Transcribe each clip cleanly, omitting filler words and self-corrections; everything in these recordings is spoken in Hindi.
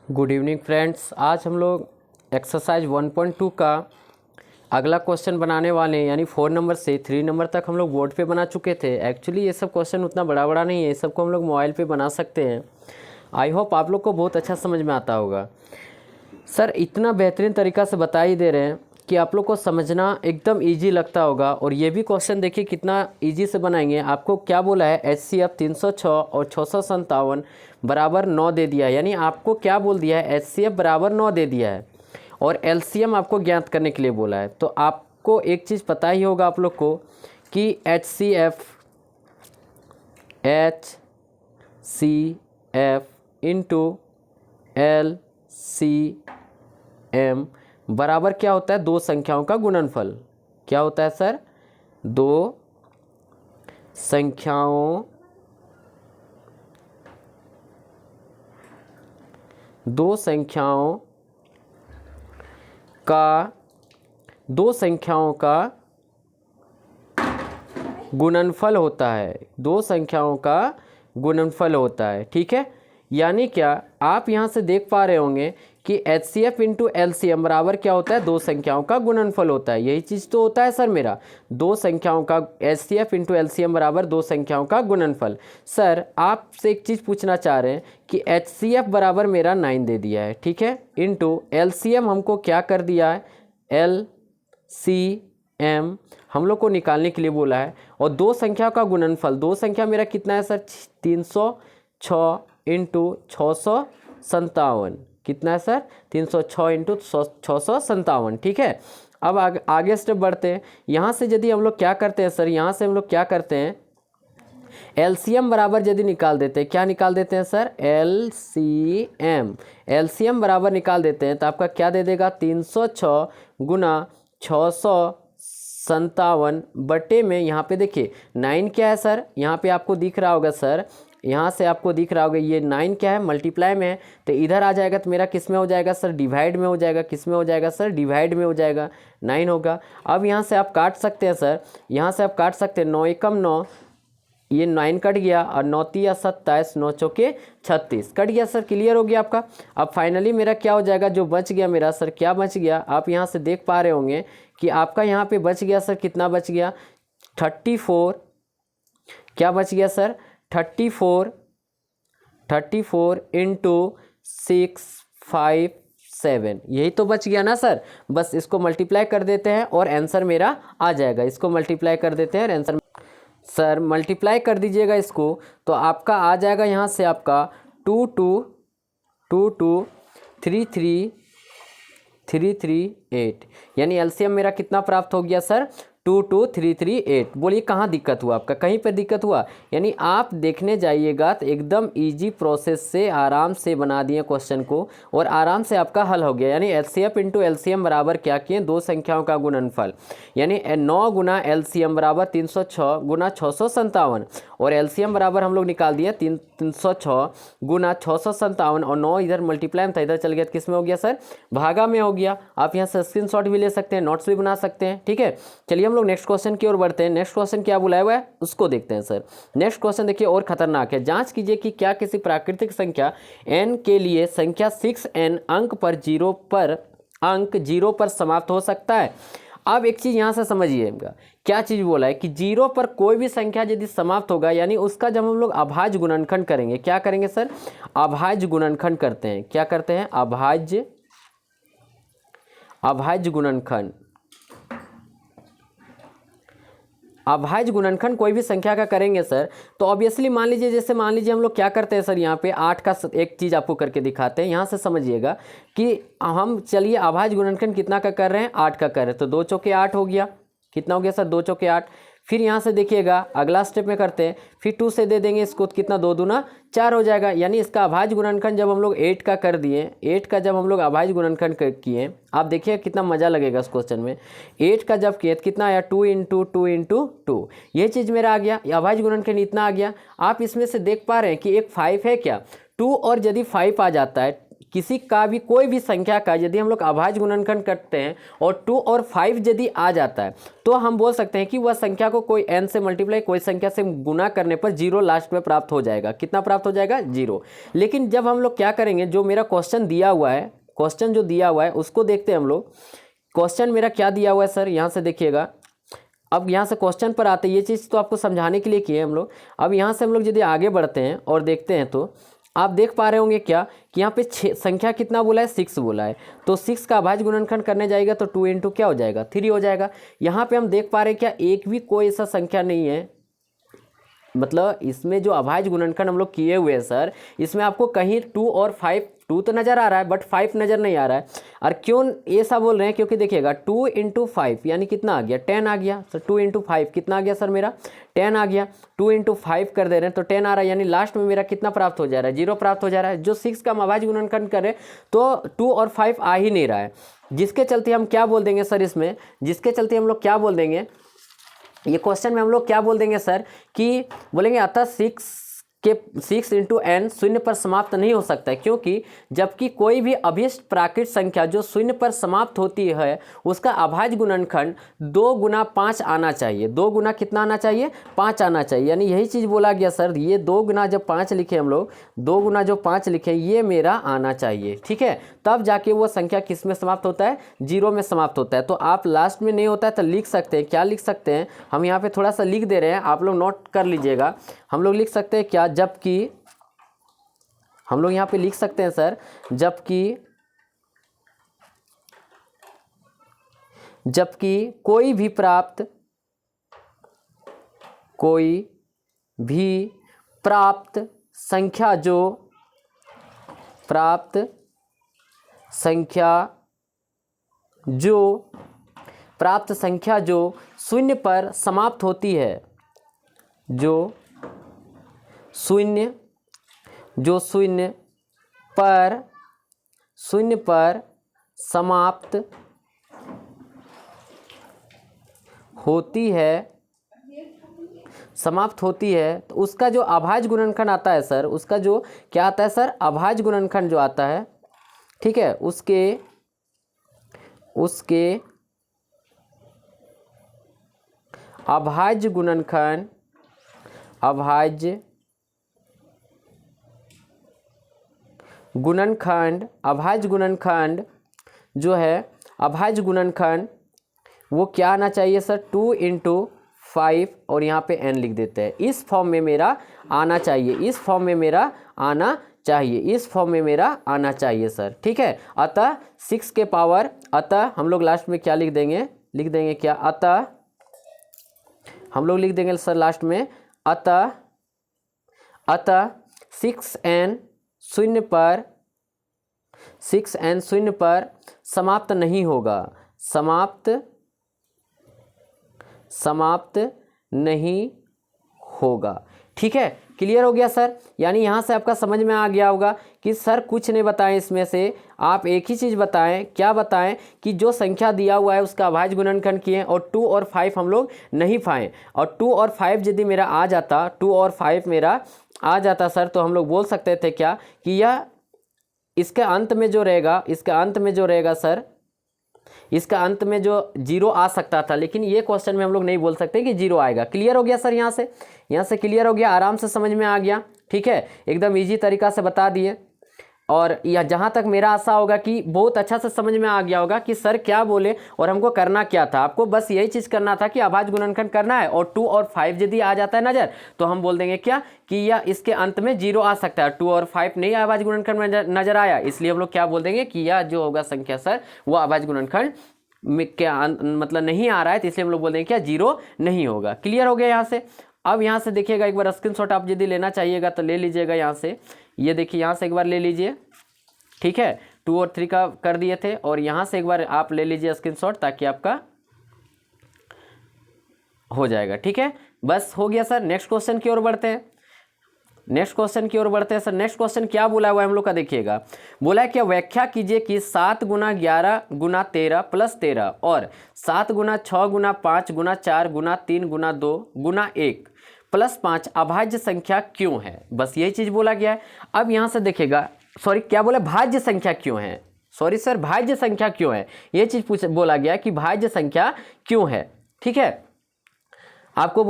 Good evening friends. आज हम लोग एक्सरसाइज 1.2 का अगला क्वेश्चन बनाने वाले हैं, यानी 4 नंबर से 3 नंबर तक हम लोग बोर्ड पे बना चुके थे। एक्चुअली ये सब क्वेश्चन उतना बड़ा बड़ा नहीं है, ये सबको हम लोग मोबाइल पे बना सकते हैं। आई होप आप लोग को बहुत अच्छा समझ में आता होगा। सर इतना बेहतरीन तरीका से बता ही दे रहे हैं कि आप लोग को समझना एकदम ईजी लगता होगा। और ये भी क्वेश्चन देखिए कितना ईजी से बनाएंगे। आपको क्या बोला है, HCF 306 और 657 बराबर 9 दे दिया है। यानी आपको क्या बोल दिया है, HCF बराबर 9 दे दिया है और LCM आपको ज्ञात करने के लिए बोला है। तो आपको एक चीज़ पता ही होगा आप लोग को कि HCF इंटू LCM बराबर क्या होता है, दो संख्याओं का गुणनफल। क्या होता है सर, दो संख्याओं का गुणनफल होता है। दो संख्याओं का गुणनफल होता है, ठीक है। यानी क्या, आप यहाँ से देख पा रहे होंगे कि HCF इंटू LCM बराबर क्या होता है, दो संख्याओं का गुणनफल होता है। यही चीज़ तो होता है सर मेरा, दो संख्याओं का HCF इंटू LCM बराबर दो संख्याओं का गुणनफल। सर आपसे एक चीज़ पूछना चाह रहे हैं कि HCF बराबर मेरा 9 दे दिया है, ठीक है, इंटू LCM हमको क्या कर दिया है, LCM हम लोग को निकालने के लिए बोला है। और दो संख्या का गुणनफल, दो संख्या मेरा कितना है सर, 306 इंटू 657। कितना है सर, 306 इंटू 657, ठीक है। अब आगे स्टेप बढ़ते हैं। यहाँ से यदि हम लोग क्या करते हैं सर, यहाँ से हम लोग क्या करते हैं, LCM बराबर यदि निकाल देते हैं, क्या निकाल देते हैं सर, LCM बराबर निकाल देते हैं तो आपका क्या दे देगा, 306 गुना 657 बटे में, यहाँ पे देखिए 9 क्या है सर, यहाँ पे आपको दिख रहा होगा सर, यहाँ से आपको दिख रहा होगा ये 9 क्या है, मल्टीप्लाई में है। तो इधर आ जाएगा तो मेरा किस में हो जाएगा सर, डिवाइड में हो जाएगा। किस में हो जाएगा सर, डिवाइड में हो जाएगा, 9 होगा। अब यहाँ से आप काट सकते हैं सर, यहाँ से आप काट सकते हैं, 9 एकम 9, ये 9 कट गया और 9 तिया 27, 9 चौके 36 कट गया सर। क्लियर हो गया आपका। अब फाइनली मेरा क्या हो जाएगा, जो बच गया मेरा सर, क्या बच गया, आप यहाँ से देख पा रहे होंगे कि आपका यहाँ पे बच गया सर, कितना बच गया, 34। क्या बच गया सर, 34 इंटू 657, यही तो बच गया ना सर। बस इसको मल्टीप्लाई कर देते हैं और आंसर मेरा आ जाएगा। इसको मल्टीप्लाई कर देते हैं और आंसर, सर मल्टीप्लाई कर दीजिएगा इसको तो आपका आ जाएगा यहाँ से आपका 22338। यानी LCM मेरा कितना प्राप्त हो गया सर, 22338। बोलिए कहाँ दिक्कत हुआ आपका, कहीं पर दिक्कत हुआ। यानी आप देखने जाइएगा तो एकदम इजी प्रोसेस से आराम से बना दिए क्वेश्चन को और आराम से आपका हल हो गया। यानी HCF इंटू LCM बराबर क्या किए, दो संख्याओं का गुणनफल। यानी 9 गुना LCM बराबर 306 गुना 657 और LCM बराबर हम लोग निकाल दिए 306 गुना 657 और 9 इधर मल्टीप्लाई में था, इधर चल गया, किस में हो गया सर, भागा में हो गया। आप यहाँ से स्क्रीनशॉट भी ले सकते हैं, नोट्स भी बना सकते हैं, ठीक है। चलिए हम लोग नेक्स्ट क्वेश्चन की ओर बढ़ते हैं। नेक्स्ट क्वेश्चन क्या बुलाया हुआ है उसको देखते हैं सर। नेक्स्ट क्वेश्चन देखिए और खतरनाक है। जांच कीजिए कि क्या किसी प्राकृतिक संख्या n के लिए संख्या 6n अंक 0 पर समाप्त हो सकता है। अब एक चीज यहां से समझिएगा, क्या चीज बोला है कि 0 पर कोई भी संख्या यदि समाप्त होगा, यानी उसका जब हम लोग अभाज्य गुणनखंड करेंगे, क्या करेंगे सर, अभाज्य गुणनखंड करते हैं। क्या करते हैं, अभाज्य गुणनखंड। अभाज्य गुणनखंड कोई भी संख्या का करेंगे सर तो ऑब्वियसली मान लीजिए, जैसे मान लीजिए हम लोग क्या करते हैं सर, यहाँ पे 8 का एक चीज़ आपको करके दिखाते हैं। यहाँ से समझिएगा कि हम चलिए अभाज्य गुणनखंड कितना का कर रहे हैं, 8 का कर रहे हैं, तो 2 चौके 8 हो गया। कितना हो गया सर, 2 चौके 8। फिर यहाँ से देखिएगा अगला स्टेप में करते हैं, फिर 2 से दे देंगे इसको, तो कितना, 2 दूना 4 हो जाएगा। यानी इसका अभाज्य गुणनखंड जब हम लोग 8 का कर दिए, 8 का जब हम लोग अभाज्य गुणनखंड किए, आप देखिए कितना मजा लगेगा इस क्वेश्चन में। 8 का जब किए कितना आया, 2 इंटू 2 इंटू 2, ये चीज़ मेरा आ गया, अभाज्य गुणनखंड इतना आ गया। आप इसमें से देख पा रहे हैं कि एक 5 है क्या, 2 और यदि 5 आ जाता है, किसी का भी कोई भी संख्या का यदि हम लोग अभाज्य गुणनखंड करते हैं और 2 और 5 यदि आ जाता है तो हम बोल सकते हैं कि वह संख्या को कोई n से मल्टीप्लाई कोई संख्या से गुना करने पर 0 लास्ट में प्राप्त हो जाएगा। कितना प्राप्त हो जाएगा? 0। लेकिन जब हम लोग क्या करेंगे, जो मेरा क्वेश्चन दिया हुआ है, क्वेश्चन जो दिया हुआ है उसको देखते हैं हम लोग। क्वेश्चन मेरा क्या दिया हुआ है सर, यहाँ से देखिएगा। अब यहाँ से क्वेश्चन पर आते हैं, ये चीज़ तो आपको समझाने के लिए किए हम लोग। अब यहाँ से हम लोग यदि आगे बढ़ते हैं और देखते हैं तो आप देख पा रहे होंगे क्या कि यहाँ पे संख्या कितना बोला है? 6 बोला है। तो 6 का अभाज्य गुणनखंड करने जाएगा तो 2 इंटू क्या हो जाएगा? 3 हो जाएगा। यहाँ पे हम देख पा रहे हैं क्या एक भी कोई ऐसा संख्या नहीं है, मतलब इसमें जो अभाज्य गुणनखंड हम लोग किए हुए हैं सर, इसमें आपको कहीं 2 और 5, 2 तो नज़र आ रहा है बट 5 नज़र नहीं आ रहा है। और क्यों ऐसा बोल रहे हैं? क्योंकि देखिएगा 2 इंटू 5 यानी कितना आ गया? 10 आ गया सर। 2 इंटू 5 कितना आ गया सर? मेरा 10 आ गया। 2 इंटू 5 कर दे रहे हैं तो 10 आ रहा है, यानी लास्ट में मेरा कितना प्राप्त हो जा रहा है? 0 प्राप्त हो जा रहा है। जो 6 का हम अभाज्य गुणनखंड कर रहे हैं तो 2 और 5 आ ही नहीं रहा है, जिसके चलते हम क्या बोल देंगे सर इसमें, जिसके चलते हम लोग क्या बोल देंगे, ये क्वेश्चन में हम लोग क्या बोल देंगे सर कि बोलेंगे अतः 6 इंटू n शून्य पर समाप्त नहीं हो सकता है, क्योंकि जबकि कोई भी अभिष्ट प्राकृत संख्या जो शून्य पर समाप्त होती है उसका अभाज्य गुणनखंड 2 गुना 5 आना चाहिए। 2 गुना कितना आना चाहिए? 5 आना चाहिए। यानी यही चीज़ बोला गया सर, ये 2 गुना जब 5 लिखे हम लोग, 2 गुना जो 5 लिखे ये मेरा आना चाहिए, ठीक है। तब जाके वो संख्या किस में समाप्त होता है? 0 में समाप्त होता है। तो आप लास्ट में नहीं होता है तो लिख सकते हैं, क्या लिख सकते हैं, हम यहाँ पे थोड़ा सा लिख दे रहे हैं, आप लोग नोट कर लीजिएगा। हम लोग लिख सकते हैं क्या, जबकि हम लोग यहाँ पे लिख सकते हैं सर, जबकि कोई भी प्राप्त संख्या जो शून्य पर समाप्त होती है, जो शून्य पर समाप्त होती है तो उसका जो अभाज्य गुणनखंड आता है सर, उसका जो क्या आता है सर? अभाज्य गुणनखंड जो आता है, ठीक है, उसके अभाज्य गुणनखंड जो है, अभाज्य गुणनखंड वो क्या आना चाहिए सर? 2 इंटू 5 और यहाँ पे n लिख देते हैं। इस फॉर्म में मेरा आना चाहिए, सर, ठीक है। अतः 6 के पावर, अतः हम लोग लास्ट में क्या लिख देंगे क्या? अतः हम लोग लिख देंगे सर लास्ट में, अतः 6n शून्य पर समाप्त नहीं होगा, ठीक है। क्लियर हो गया सर? यानी यहाँ से आपका समझ में आ गया होगा कि सर कुछ नहीं बताएं इसमें से, आप एक ही चीज़ बताएं। क्या बताएं? कि जो संख्या दिया हुआ है उसका अभाज्य गुणनखंड किए और 2 और 5 हम लोग नहीं पाएँ, और 2 और 5 यदि मेरा आ जाता, 2 और 5 मेरा आ जाता सर, तो हम लोग बोल सकते थे क्या कि यह इसके अंत में जो रहेगा सर, इसका अंत में जो 0 आ सकता था, लेकिन ये क्वेश्चन में हम लोग नहीं बोल सकते कि 0 आएगा। क्लियर हो गया सर? यहाँ से क्लियर हो गया, आराम से समझ में आ गया, ठीक है। एकदम इजी तरीका से बता दिए। और यह जहाँ तक मेरा आशा होगा कि बहुत अच्छा से समझ में आ गया होगा कि सर क्या बोले और हमको करना क्या था। आपको बस यही चीज़ करना था कि अभाज्य गुणनखंड करना है, और 2 और 5 यदि आ जाता है नज़र तो हम बोल देंगे क्या कि यह इसके अंत में 0 आ सकता है। 2 और 5 नहीं अभाज्य गुणनखंड में नजर आया, इसलिए हम लोग क्या बोल देंगे कि यह जो होगा संख्या सर वो अभाज्य गुणनखंड में क्या मतलब नहीं आ रहा है, तो इसलिए हम लोग बोल देंगे क्या 0 नहीं होगा। क्लियर हो गया यहाँ से? अब यहाँ से देखिएगा, एक बार स्क्रीनशॉट आप यदि लेना चाहिएगा तो ले लीजिएगा यहाँ से। ये देखिए यहाँ से एक बार ले लीजिए, ठीक है। 2 और 3 का कर दिए थे, और यहाँ से एक बार आप ले लीजिए स्क्रीनशॉट, ताकि आपका हो जाएगा, ठीक है। बस हो गया सर। नेक्स्ट क्वेश्चन की ओर बढ़ते हैं सर। नेक्स्ट क्वेश्चन क्या बोला हुआ है हम लोग का, देखिएगा। बोला है क्या, व्याख्या कीजिए कि 7 गुना 11 गुना 13 प्लस 13 और 7 गुना 6 गुना 5 गुना 4 गुना 3 गुना 2 गुना 1 प्लस 5 अभाज्य संख्या क्यों है। बस यही चीज़ बोला गया है। अब यहाँ से देखिएगा, सॉरी क्या बोला, भाज्य संख्या क्यों है, सॉरी सर भाज्य संख्या क्यों है, ये चीज़ बोला गया कि भाज्य संख्या क्यों है। ठीक है, आपको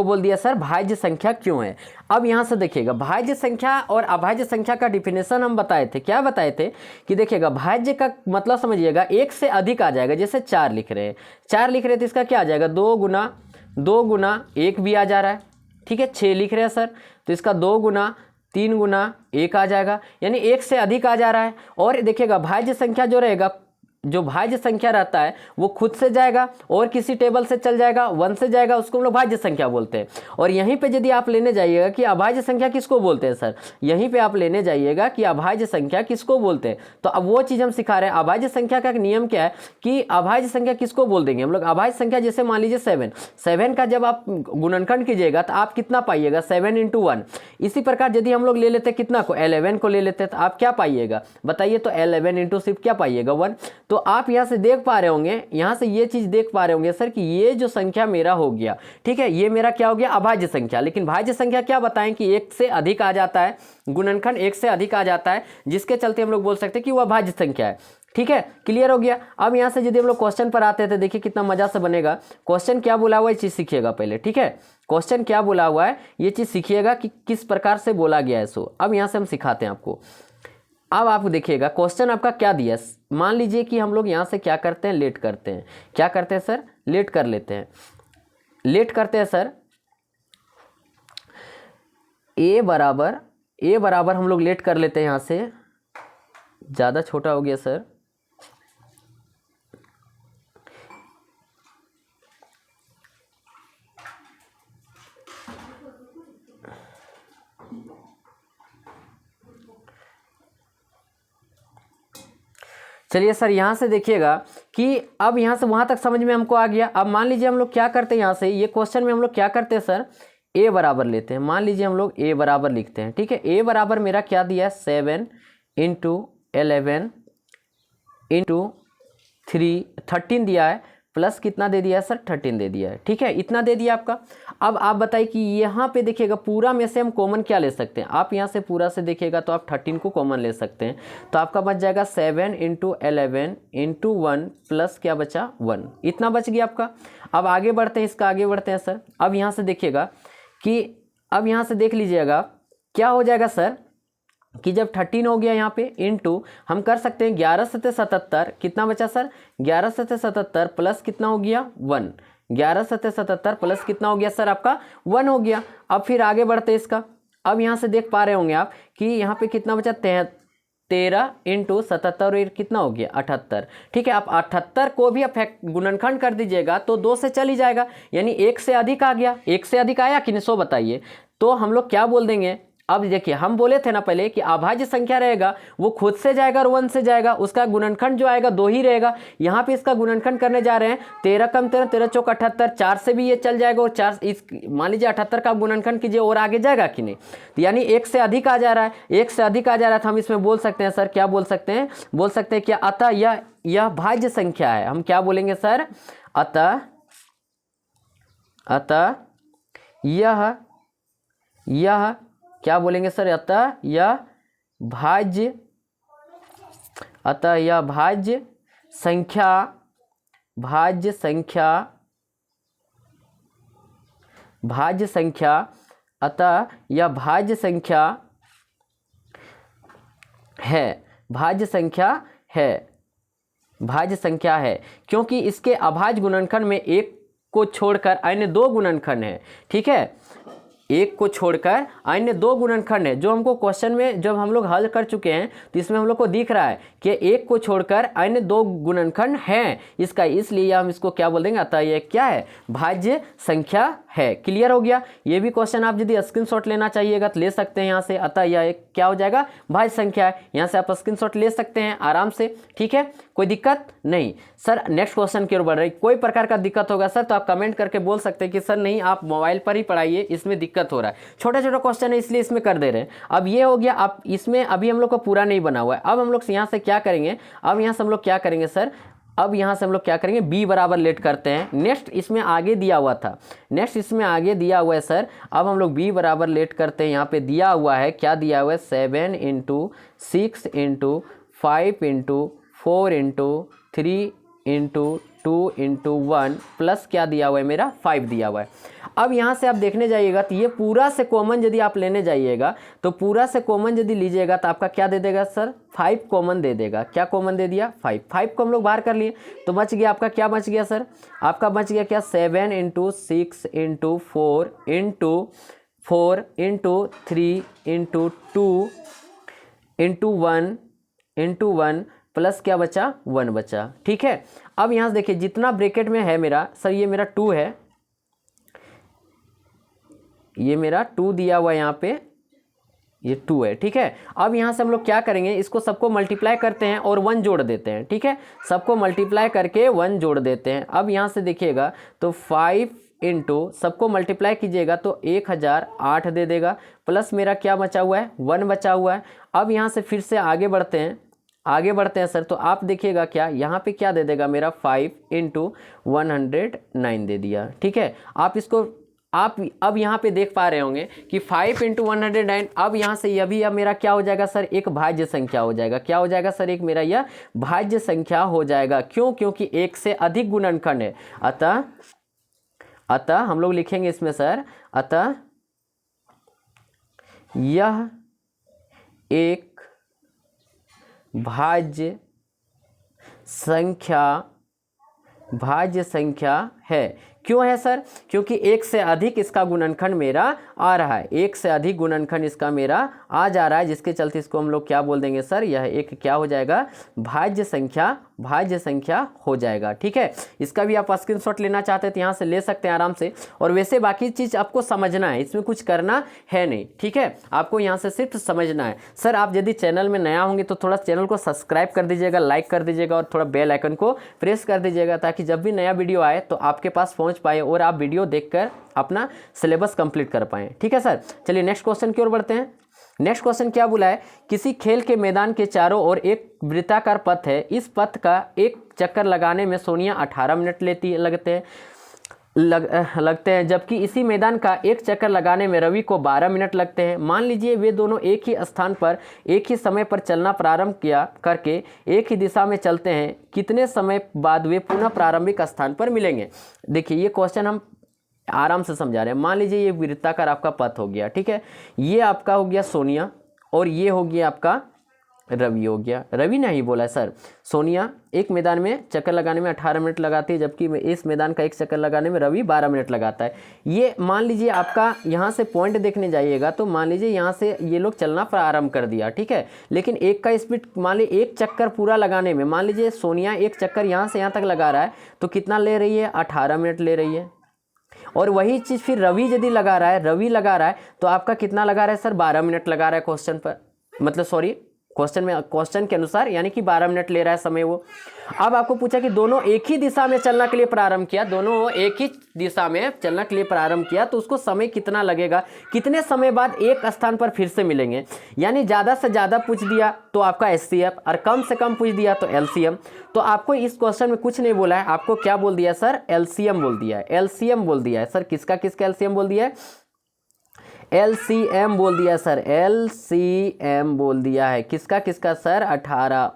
बोल दिया सर भाज्य संख्या क्यों है। अब यहाँ से देखिएगा भाज्य संख्या और अभाज्य संख्या का डिफिनेशन हम बताए थे, क्या बताए थे कि देखिएगा भाज्य का मतलब समझिएगा एक से अधिक आ जाएगा, जैसे 4 लिख रहे हैं, 4 लिख रहे हैं तो इसका क्या आ जाएगा 2 गुना 1 भी आ जा रहा है। ठीक है, 6 लिख रहे हैं सर तो इसका 2 गुना 3 गुना 1 आ जाएगा, यानी 1 से अधिक आ जा रहा है। और देखिएगा भाज्य संख्या जो रहेगा, जो भाज्य संख्या रहता है वो खुद से जाएगा और किसी टेबल से चल जाएगा, 1 से जाएगा, उसको हम लोग भाज्य संख्या बोलते हैं। और यहीं पे यदि आप लेने जाइएगा कि अभाज्य संख्या किसको बोलते हैं सर, यहीं पे आप लेने जाइएगा कि अभाज्य संख्या किसको बोलते हैं, तो अब वो चीज़ हम सिखा रहे हैं। अभाज्य संख्या का एक नियम क्या है कि अभाज्य संख्या किसको बोल देंगे हम लोग, अभाज्य संख्या जैसे मान लीजिए 7 का जब आप गुणनखंड कीजिएगा तो आप कितना पाइएगा 7 × 1। इसी प्रकार यदि हम लोग ले लेते कितना को 11 को ले लेते तो आप क्या पाइएगा बताइए, तो 11 × सिर्फ क्या पाइएगा 1। तो आप यहाँ से देख पा रहे होंगे, यहाँ से ये चीज़ देख पा रहे होंगे सर कि ये जो संख्या मेरा हो गया, ठीक है, ये मेरा क्या हो गया अभाज्य संख्या। लेकिन भाज्य संख्या क्या बताएं कि 1 से अधिक आ जाता है, गुणनखंड 1 से अधिक आ जाता है, जिसके चलते हम लोग बोल सकते हैं कि वह भाज्य संख्या है। ठीक है, क्लियर हो गया। अब यहाँ से यदि हम लोग क्वेश्चन पर आते थे, देखिए कितना मजा से बनेगा। क्वेश्चन क्या बोला हुआ है ये चीज़ सीखिएगा पहले, ठीक है, क्वेश्चन क्या बोला हुआ है ये चीज़ सीखिएगा कि किस प्रकार से बोला गया है। सो अब यहाँ से हम सिखाते हैं आपको। अब आप देखिएगा क्वेश्चन आपका क्या दिया, मान लीजिए कि हम लोग यहाँ से क्या करते हैं, लेट करते हैं। क्या करते हैं सर, लेट कर लेते हैं, लेट करते हैं सर। ए बराबर हम लोग लेट कर लेते हैं, यहाँ से ज़्यादा छोटा हो गया सर। चलिए सर यहाँ से देखिएगा कि अब यहाँ से वहाँ तक समझ में हमको आ गया। अब मान लीजिए हम लोग क्या करते हैं, यहाँ से ये क्वेश्चन में हम लोग क्या करते हैं सर, ए बराबर लेते हैं। मान लीजिए हम लोग ए बराबर लिखते हैं, ठीक है। ए बराबर मेरा क्या दिया है 7 × 11 × 3 13 दिया है, प्लस कितना दे दिया है सर 13 दे दिया है, ठीक है, इतना दे दिया आपका। अब आप बताइए कि यहाँ पे देखिएगा पूरा में से हम कॉमन क्या ले सकते हैं। आप यहाँ से पूरा से देखिएगा तो आप 13 को कॉमन ले सकते हैं, तो आपका बच जाएगा 7 × 11 × 1 प्लस क्या बचा 1, इतना बच गया आपका। अब आगे बढ़ते हैं, इसका आगे बढ़ते हैं सर। अब यहाँ से देखिएगा कि अब यहाँ से देख लीजिएगा क्या हो जाएगा सर कि जब 13 हो गया यहाँ पे इंटू हम कर सकते हैं 11 × 77, कितना बचा सर 11 × 77 प्लस कितना हो गया 1, 11 × 77 प्लस कितना हो गया सर आपका 1 हो गया। अब फिर आगे बढ़ते हैं इसका। अब यहाँ से देख पा रहे होंगे आप कि यहाँ पे कितना बचा 13 × 77 और कितना हो गया 78, ठीक है। आप 78 को भी आप गुणनखंड कर दीजिएगा तो 2 से चल ही जाएगा, यानी 1 से अधिक आ गया। 1 से अधिक आया कि नहीं सो बताइए, तो हम लोग क्या बोल देंगे। अब देखिए हम बोले थे ना पहले कि अभाज्य संख्या रहेगा वो खुद से जाएगा और 1 से जाएगा, उसका गुणनखंड जो आएगा 2 ही रहेगा। यहाँ पे इसका गुणनखंड करने जा रहे हैं 13 × 13 13 × 4 78, 4 से भी ये चल जाएगा और 4 इस मान लीजिए 78 का गुणनखंड कीजिए और आगे जाएगा कि नहीं, तो यानी 1 से अधिक आ जा रहा है। 1 से अधिक आ जा रहा है तो हम इसमें बोल सकते हैं सर, क्या बोल सकते हैं, बोल सकते हैं क्या अतः यह भाज्य संख्या है। हम क्या बोलेंगे सर, अतः यह क्या बोलेंगे सर, अतः यह भाज्य संख्या अतः यह भाज्य संख्या है, क्योंकि इसके अभाज्य गुणनखंड में 1 को छोड़कर अन्य 2 गुणनखंड है, ठीक है। 1 को छोड़कर अन्य 2 गुणनखंड है, जो हमको क्वेश्चन में जब हम लोग हल कर चुके हैं तो इसमें हम लोग को दिख रहा है कि 1 को छोड़कर अन्य 2 गुणनखंड हैं इसका, इसलिए हम इसको क्या बोल देंगे, अतः यह क्या है, भाज्य संख्या है। क्लियर हो गया। ये भी क्वेश्चन आप यदि स्क्रीनशॉट लेना चाहिएगा तो ले सकते हैं यहाँ से, अतः यह क्या हो जाएगा, भाज्य संख्या है। यहाँ से आप स्क्रीनशॉट ले सकते हैं आराम से, ठीक है, कोई दिक्कत नहीं। सर नेक्स्ट क्वेश्चन की ओर बढ़ रही, कोई प्रकार का दिक्कत होगा सर तो आप कमेंट करके बोल सकते हैं कि सर नहीं आप मोबाइल पर ही पढ़ाइए, इसमें दिक्कत हो रहा है, छोटा छोटा क्वेश्चन है इसलिए इसमें कर दे रहे हैं। अब ये हो गया, अब इसमें अभी हम लोग को पूरा नहीं बना हुआ है। अब हम लोग यहाँ से क्या करेंगे, अब यहाँ से हम लोग क्या करेंगे सर, अब यहाँ से हम लोग क्या करेंगे, b बराबर लेट करते हैं। नेक्स्ट इसमें आगे दिया हुआ था, नेक्स्ट इसमें आगे दिया हुआ है सर। अब हम लोग b बराबर लेट करते हैं। यहाँ पे दिया हुआ है, क्या दिया हुआ है, 7 × 6 × 5 × 4 × 3 × 2 × 1 प्लस क्या दिया हुआ है मेरा, 5 दिया हुआ है। अब यहाँ से आप देखने जाइएगा तो ये पूरा से कॉमन यदि आप लेने जाइएगा तो पूरा से कॉमन यदि लीजिएगा तो आपका क्या दे देगा सर, 5 कॉमन दे देगा। क्या कॉमन दे दिया, 5 को हम लोग बाहर कर लिए तो बच गया आपका, क्या बच गया सर, आपका बच गया क्या, 7 × 6 × 4 × 4 × 3 × 2 × 1 प्लस क्या बचा, 1 बचा। ठीक है, अब यहाँ से देखिए जितना ब्रैकेट में है मेरा सर, ये मेरा 2 है, ये मेरा 2 दिया हुआ है यहाँ पे, ये 2 है। ठीक है, अब यहाँ से हम लोग क्या करेंगे, इसको सबको मल्टीप्लाई करते हैं और 1 जोड़ देते हैं। ठीक है, सबको मल्टीप्लाई करके 1 जोड़ देते हैं। अब यहाँ से देखिएगा तो 5 × सबको मल्टीप्लाई कीजिएगा तो 1008 दे देगा, प्लस मेरा क्या बचा हुआ है, 1 बचा हुआ है। अब यहाँ से फिर से आगे बढ़ते हैं, आगे बढ़ते हैं सर, तो आप देखिएगा क्या यहाँ पे क्या दे देगा मेरा, 5 × 109 दे दिया। ठीक है, आप इसको आप अब यहाँ पे देख पा रहे होंगे कि 5 × 109, अब यहाँ से यह भी अब मेरा क्या हो जाएगा सर, एक भाज्य संख्या हो जाएगा। क्या हो जाएगा सर, एक मेरा यह भाज्य संख्या हो जाएगा। क्यों, क्योंकि एक से अधिक गुणनखंड है। अतः हम लोग लिखेंगे इसमें सर, अतः यह एक भाज्य संख्या है। क्यों है सर, क्योंकि एक से अधिक इसका गुणनखंड मेरा आ रहा है, एक से अधिक गुणनखंड इसका मेरा आ जा रहा है, जिसके चलते इसको हम लोग क्या बोल देंगे सर, यह एक क्या हो जाएगा, भाज्य संख्या हो जाएगा। ठीक है, इसका भी आप स्क्रीनशॉट लेना चाहते हैं तो यहाँ से ले सकते हैं आराम से। और वैसे बाकी चीज़ आपको समझना है, इसमें कुछ करना है नहीं। ठीक है, आपको यहाँ से सिर्फ समझना है। सर आप यदि चैनल में नया होंगे तो थोड़ा चैनल को सब्सक्राइब कर दीजिएगा, लाइक कर दीजिएगा और थोड़ा बेल आइकन को प्रेस कर दीजिएगा, ताकि जब भी नया वीडियो आए तो आपके पास पहुँच पाए और आप वीडियो देखकर अपना सिलेबस कंप्लीट कर पाएँ। ठीक है सर, चलिए नेक्स्ट क्वेश्चन की ओर बढ़ते हैं। नेक्स्ट क्वेश्चन क्या बोला है, किसी खेल के मैदान के चारों ओर एक वृत्ताकार पथ है, इस पथ का एक चक्कर लगाने में सोनिया 18 मिनट लगते हैं, जबकि इसी मैदान का एक चक्कर लगाने में रवि को 12 मिनट लगते हैं। मान लीजिए वे दोनों एक ही स्थान पर एक ही समय पर चलना प्रारंभ किया करके एक ही दिशा में चलते हैं, कितने समय बाद वे पुनः प्रारंभिक स्थान पर मिलेंगे। देखिए ये क्वेश्चन हम आराम से समझा रहे हैं। मान लीजिए ये वृत्ताकार आपका पथ हो गया, ठीक है, ये आपका हो गया सोनिया और ये हो गया आपका रवि हो गया। रवि ने ही बोला है सर, सोनिया एक मैदान में चक्कर लगाने में 18 मिनट लगाती है, जबकि इस मैदान का एक चक्कर लगाने में रवि 12 मिनट लगाता है। ये मान लीजिए आपका यहाँ से पॉइंट देखने जाइएगा तो मान लीजिए यहाँ से ये लोग चलना प्रारंभ कर दिया, ठीक है, लेकिन एक का स्पीड मान लीजिए एक चक्कर पूरा लगाने में, मान लीजिए सोनिया एक चक्कर यहाँ से यहाँ तक लगा रहा है तो कितना ले रही है, 18 मिनट ले रही है। और वही चीज़ फिर रवि यदि लगा रहा है, रवि लगा रहा है तो आपका कितना लगा रहा है सर, 12 मिनट लगा रहा है क्वेश्चन पर, मतलब सॉरी क्वेश्चन के अनुसार, यानी कि 12 मिनट ले रहा है समय वो। अब आपको पूछा कि दोनों एक ही दिशा में चलना के लिए प्रारंभ किया, दोनों एक ही दिशा में चलना के लिए प्रारंभ किया तो उसको समय कितना लगेगा, कितने समय बाद एक स्थान पर फिर से मिलेंगे। यानी ज़्यादा से ज़्यादा पूछ दिया तो आपका एचसीएफ और कम से कम पूछ दिया तो एलसीएम। तो आपको इस क्वेश्चन में कुछ नहीं बोला है, आपको क्या बोल दिया सर, एलसीएम बोल दिया है, एलसीएम बोल दिया है। सर किसका किसका एलसीएम बोल दिया है, एलसीएम बोल दिया सर, एलसीएम बोल दिया है। किसका किसका सर, 18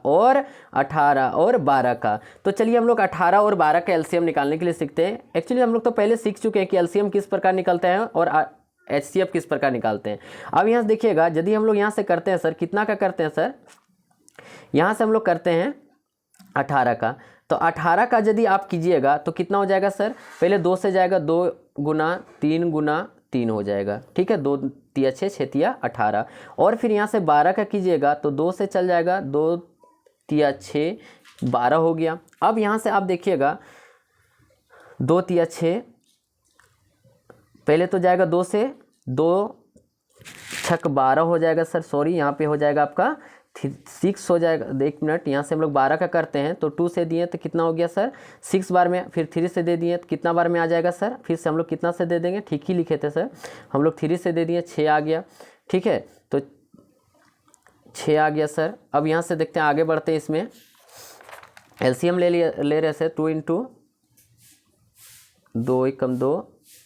और 12 का। तो चलिए हम लोग 18 और 12 का एलसीएम निकालने के लिए सीखते हैं। एक्चुअली हम लोग तो पहले सीख चुके हैं कि एलसीएम किस प्रकार निकलते हैं और एचसीएफ किस प्रकार निकालते हैं। अब यहाँ से देखिएगा, यदि हम लोग यहाँ से करते हैं सर, कितना का करते हैं सर, यहाँ से हम लोग करते हैं 18 का, तो 18 का यदि आप कीजिएगा तो कितना हो जाएगा सर, पहले 2 से जाएगा, 2 गुना 3 गुना 3 हो जाएगा, ठीक है, 2 तिया 6 6 तिया 18। और फिर यहाँ से 12 का कीजिएगा तो 2 से चल जाएगा, 2 तिया 6 12 हो गया। अब यहाँ से आप देखिएगा 2 तिया 6, पहले तो जाएगा 2 से, 2 छक 12 हो जाएगा सर, सॉरी यहाँ पे हो जाएगा आपका 6 हो जाएगा। 1 मिनट, यहाँ से हम लोग 12 का करते हैं तो 2 से दिए तो कितना हो गया सर, 6 बार में, फिर 3 से दे दिए तो कितना बार में आ जाएगा सर, फिर से हम लोग कितना से दे देंगे, ठीक ही लिखे थे सर, हम लोग 3 से दे दिए 6 आ गया, ठीक है, तो 6 आ गया सर। अब यहाँ से देखते हैं, आगे बढ़ते हैं इसमें, एलसीएम ले रहे सर 2 इंटू 2 एकम 2,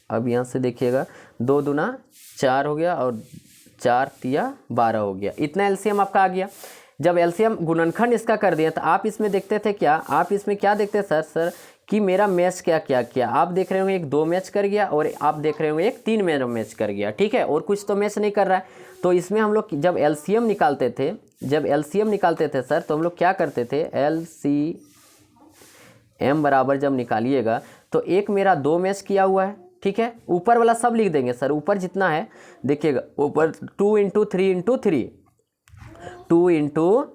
अब यहाँ से देखिएगा 2 दूना 4 हो गया और 4 तिया 12 हो गया, इतना एलसीएम आपका आ गया। जब एलसीएम गुणनखंड इसका कर दिया तो आप इसमें देखते थे क्या, आप इसमें क्या देखते सर कि मेरा मैच क्या क्या किया। आप देख रहे होंगे एक 2 मैच कर गया और आप देख रहे होंगे एक 3 मैच कर गया, ठीक है, और कुछ तो मैच नहीं कर रहा है। तो इसमें हम लोग जब एलसीएम निकालते थे सर, तो हम लोग क्या करते थे, एलसीएम बराबर जब निकालिएगा तो एक मेरा 2 मैच किया हुआ है, ठीक है, ऊपर वाला सब लिख देंगे सर, ऊपर जितना है देखिएगा, ऊपर 2 इंटू 3 इंटू 3, 2 इंटू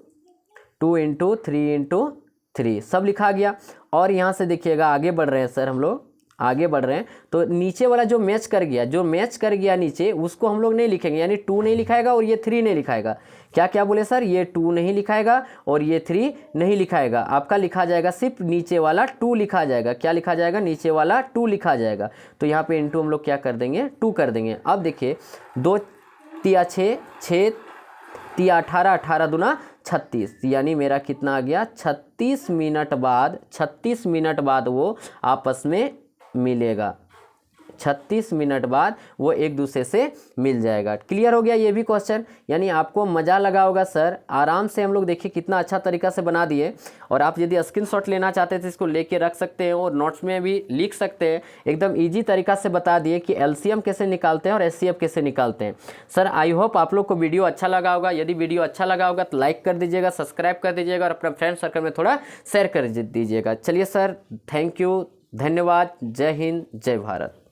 3 इंटू 3 सब लिखा गया। और यहाँ से देखिएगा आगे बढ़ रहे हैं सर, हम लोग आगे बढ़ रहे हैं, तो नीचे वाला जो मैच कर गया नीचे, उसको हम लोग नहीं लिखेंगे, यानी 2 नहीं लिखाएगा और ये 3 नहीं लिखाएगा। क्या क्या बोले सर, ये 2 नहीं लिखाएगा और ये 3 नहीं लिखाएगा, आपका लिखा जाएगा सिर्फ नीचे वाला 2 लिखा जाएगा। क्या लिखा जाएगा, नीचे वाला 2 लिखा जाएगा। तो यहाँ पे इंटू हम लोग क्या कर देंगे, 2 कर देंगे। अब देखिए 2 तिया 6, 6 तिया 18, 18 दूना 36, यानी मेरा कितना आ गया, 36 मिनट बाद वो आपस में मिलेगा, 36 मिनट बाद वो एक दूसरे से मिल जाएगा। क्लियर हो गया ये भी क्वेश्चन, यानी आपको मज़ा लगा होगा सर। आराम से हम लोग देखिए कितना अच्छा तरीका से बना दिए। और आप यदि स्क्रीनशॉट लेना चाहते थे इसको लेके रख सकते हैं और नोट्स में भी लिख सकते हैं। एकदम ईजी तरीका से बता दिए कि एलसीएम कैसे निकालते हैं और एचसीएफ कैसे निकालते हैं। सर आई होप आप लोग को वीडियो अच्छा लगा होगा। यदि वीडियो अच्छा लगा होगा तो लाइक कर दीजिएगा, सब्सक्राइब कर दीजिएगा और अपना फ्रेंड सर्कल में थोड़ा शेयर कर दीजिएगा। चलिए सर, थैंक यू, धन्यवाद, जय हिंद, जय भारत।